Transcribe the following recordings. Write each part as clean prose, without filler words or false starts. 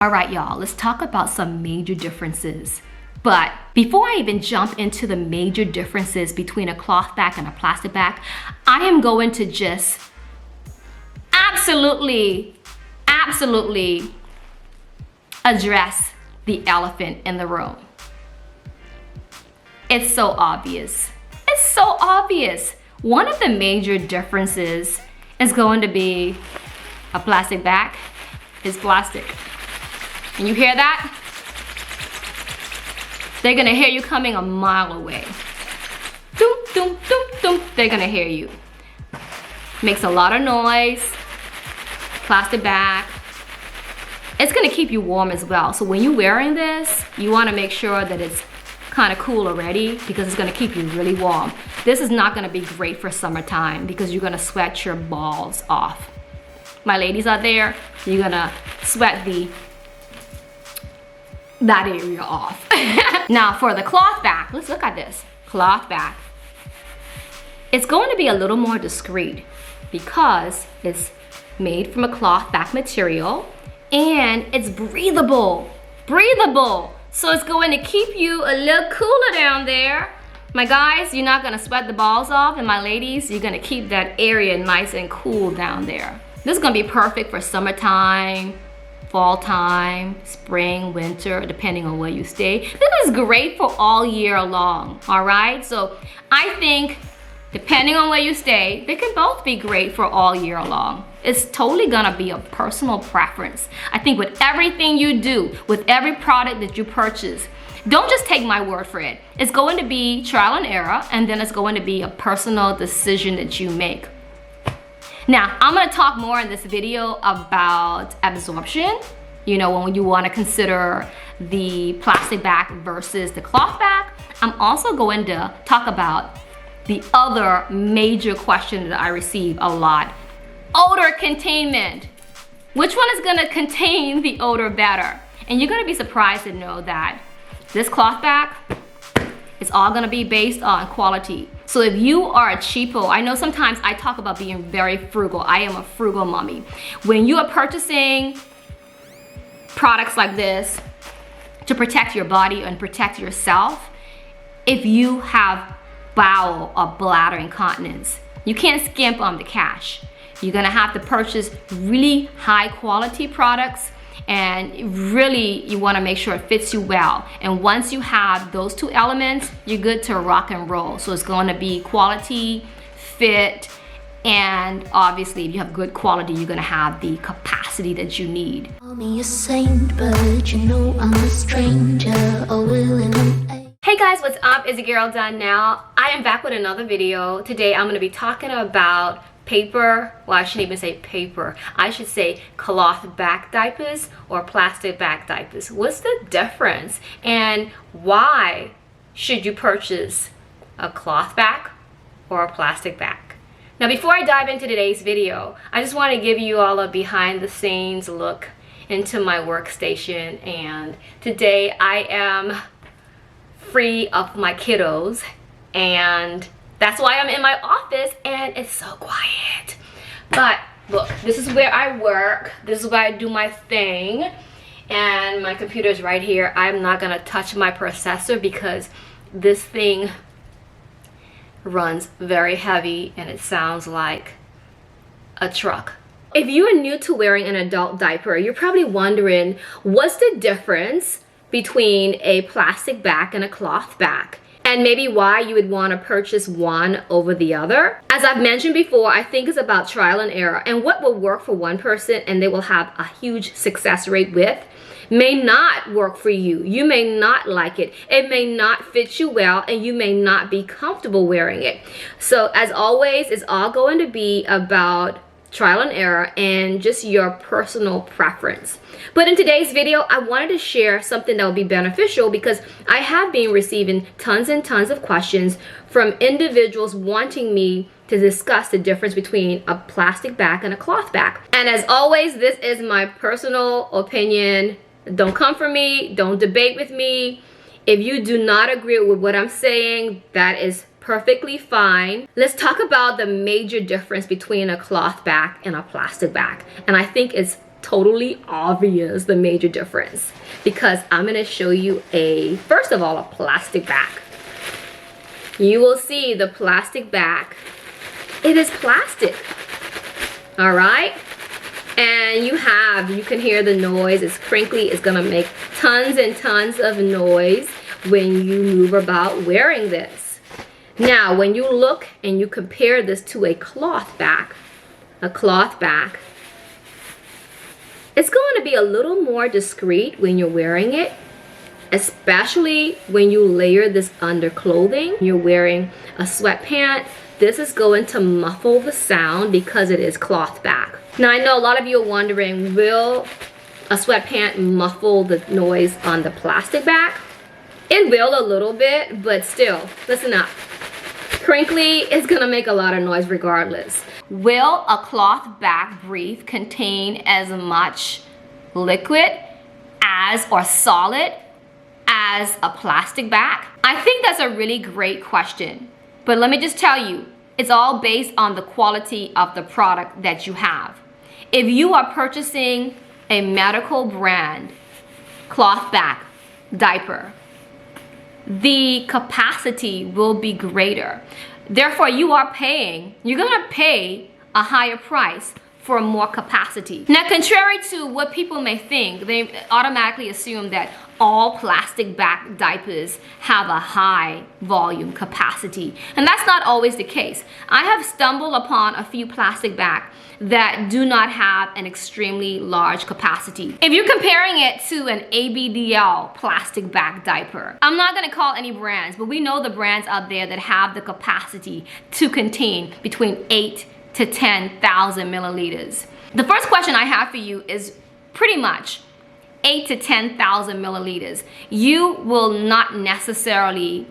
All right, y'all, let's talk about some major differences. But before I even jump into the major differences between a cloth bag and a plastic bag, I am going to just absolutely address the elephant in the room. It's so obvious. It's so obvious. One of the major differences is going to be a plastic bag is plastic. And you hear that? They're gonna hear you coming a mile away. Doom, doom, doom, doom. They're gonna hear you. Makes a lot of noise. Plastic bag. It's gonna keep you warm as well. So when you're wearing this, you wanna make sure that it's kind of cool already because it's gonna keep you really warm. This is not gonna be great for summertime because you're gonna sweat your balls off. My ladies out there, you're gonna sweat that area off. Now for the cloth bag, let's look at this. Cloth bag. It's going to be a little more discreet because it's made from a cloth bag material and it's breathable. Breathable. So it's going to keep you a little cooler down there. My guys, you're not gonna sweat the balls off, and my ladies, you're gonna keep that area nice and cool down there. This is gonna be perfect for summertime, fall time, spring, winter, depending on where you stay. This is great for all year long, all right? So I think depending on where you stay, they can both be great for all year long. It's totally gonna be a personal preference. I think with everything you do, with every product that you purchase, don't just take my word for it. It's going to be trial and error, and then it's going to be a personal decision that you make. Now, I'm gonna talk more in this video about absorption, you know, when you wanna consider the plastic bag versus the cloth bag. I'm also going to talk about the other major question that I receive a lot. Odor containment. Which one is gonna contain the odor better? And you're gonna be surprised to know that this cloth bag is all gonna be based on quality. So if you are a cheapo, I know sometimes I talk about being very frugal. I am a frugal mommy. When you are purchasing products like this to protect your body and protect yourself, if you have bowel or bladder incontinence, you can't skimp on the cash. You're gonna have to purchase really high quality products, and really you wanna make sure it fits you well. And once you have those two elements, you're good to rock and roll. So it's gonna be quality, fit, and obviously if you have good quality, you're gonna have the capacity that you need. Call me a saint, but you know I'm a stranger. Oh, Hey guys, what's up? It's your girl Done Now. I am back with another video. Today I'm gonna be talking about paper, well I shouldn't even say paper, I should say cloth bag diapers or plastic bag diapers. What's the difference and why should you purchase a cloth bag or a plastic bag? Now before I dive into today's video, I just want to give you all a behind the scenes look into my workstation, and today I am free of my kiddos, and that's why I'm in my office and it's so quiet. But look, this is where I work. This is where I do my thing. And my computer is right here. I'm not gonna touch my processor because this thing runs very heavy and it sounds like a truck. If you are new to wearing an adult diaper, you're probably wondering, what's the difference between a plastic bag and a cloth bag? And maybe why you would want to purchase one over the other. As I've mentioned before, I think it's about trial and error, and what will work for one person and they will have a huge success rate with may not work for you. You may not like it. It may not fit you well, and you may not be comfortable wearing it. So as always, it's all going to be about trial and error and just your personal preference. But in today's video, I wanted to share something that will be beneficial because I have been receiving tons and tons of questions from individuals wanting me to discuss the difference between a plastic bag and a cloth bag. And as always, this is my personal opinion. Don't come for me, don't debate with me. If you do not agree with what I'm saying, that is perfectly fine. Let's talk about the major difference between a cloth bag and a plastic bag. And I think it's totally obvious the major difference, because I'm gonna show you first of all, a plastic bag. You will see the plastic bag. It is plastic, all right? And you can hear the noise. It's crinkly. It's gonna make tons and tons of noise when you move about wearing this. Now, when you look and you compare this to a cloth bag, it's going to be a little more discreet when you're wearing it, especially when you layer this under clothing. You're wearing a sweatpant. This is going to muffle the sound because it is cloth bag. Now, I know a lot of you are wondering, will a sweatpant muffle the noise on the plastic bag? It will a little bit, but still, listen up. Crinkly is gonna make a lot of noise regardless. Will a cloth bag brief contain as much liquid or solid as a plastic bag? I think that's a really great question. But let me just tell you, it's all based on the quality of the product that you have. If you are purchasing a medical brand cloth bag diaper, the capacity will be greater. Therefore, you're gonna pay a higher price for more capacity. Now, contrary to what people may think, they automatically assume that all plastic bag diapers have a high volume capacity. And that's not always the case. I have stumbled upon a few plastic bags that do not have an extremely large capacity. If you're comparing it to an ABDL plastic bag diaper, I'm not gonna call any brands, but we know the brands out there that have the capacity to contain between 8 to 10,000 milliliters. The first question I have for you is pretty much 8 to 10,000 milliliters. You will not necessarily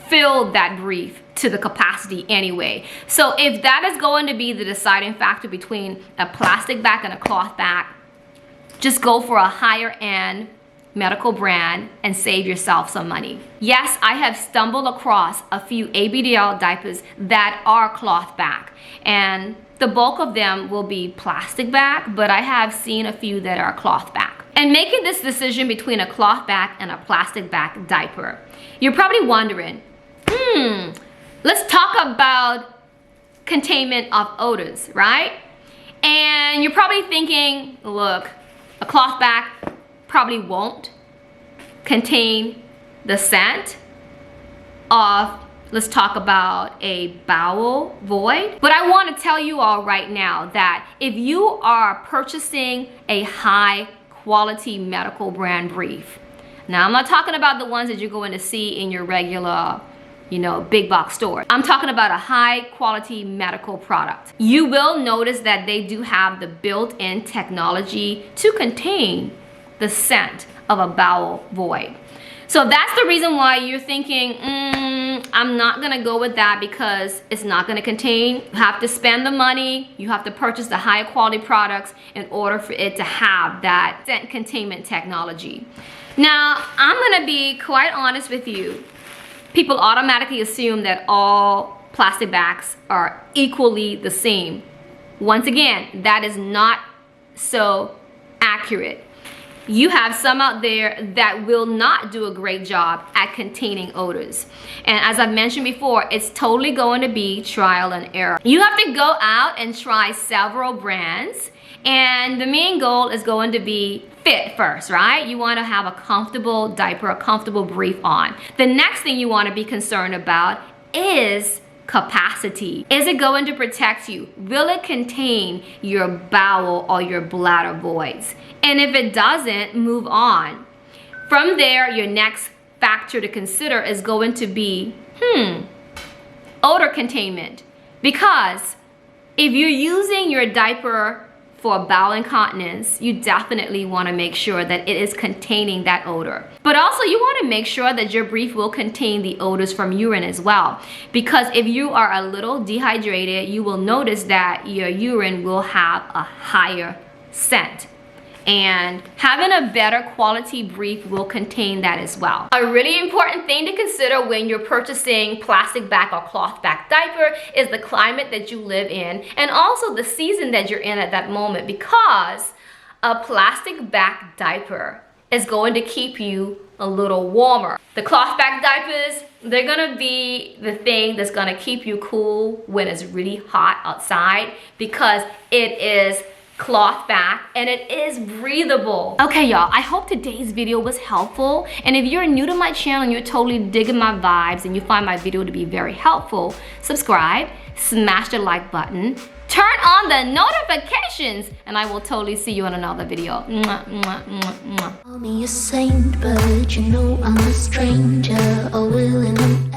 fill that brief to the capacity anyway. So if that is going to be the deciding factor between a plastic bag and a cloth bag, just go for a higher end medical brand and save yourself some money. Yes, I have stumbled across a few ABDL diapers that are cloth bag, and the bulk of them will be plastic bag, but I have seen a few that are cloth bag. And making this decision between a cloth bag and a plastic bag diaper, you're probably wondering, let's talk about containment of odors, right? And you're probably thinking, look, a cloth bag probably won't contain the scent of, let's talk about a bowel void. But I want to tell you all right now that if you are purchasing a high quality medical brand brief, now I'm not talking about the ones that you're going to see in your regular, big box store. I'm talking about a high quality medical product. You will notice that they do have the built-in technology to contain the scent of a bowel void. So that's the reason why you're thinking, I'm not gonna go with that because it's not gonna contain. You have to spend the money, you have to purchase the higher quality products in order for it to have that scent containment technology. Now, I'm gonna be quite honest with you. People automatically assume that all plastic bags are equally the same. Once again, that is not so accurate. You have some out there that will not do a great job at containing odors. And as I've mentioned before, it's totally going to be trial and error. You have to go out and try several brands, and the main goal is going to be fit first, right? You want to have a comfortable diaper, a comfortable brief on. The next thing you want to be concerned about is capacity. Is it going to protect you? Will it contain your bowel or your bladder voids? And if it doesn't, move on. From there, your next factor to consider is going to be, odor containment. Because if you're using your diaper for bowel incontinence, you definitely want to make sure that it is containing that odor. But also you want to make sure that your brief will contain the odors from urine as well. Because if you are a little dehydrated, you will notice that your urine will have a higher scent. And having a better quality brief will contain that as well. A really important thing to consider when you're purchasing plastic bag or cloth bag diaper is the climate that you live in and also the season that you're in at that moment, because a plastic back diaper is going to keep you a little warmer. The cloth back diapers, they're gonna be the thing that's gonna keep you cool when it's really hot outside because it is cloth back and it is breathable. Okay y'all, I hope today's video was helpful, and if you're new to my channel and you're totally digging my vibes and you find my video to be very helpful, subscribe, smash the like button, turn on the notifications, and I will totally see you in another video. Mwah, mwah, mwah, mwah. Call me a saint, but you know I'm a stranger, all willing and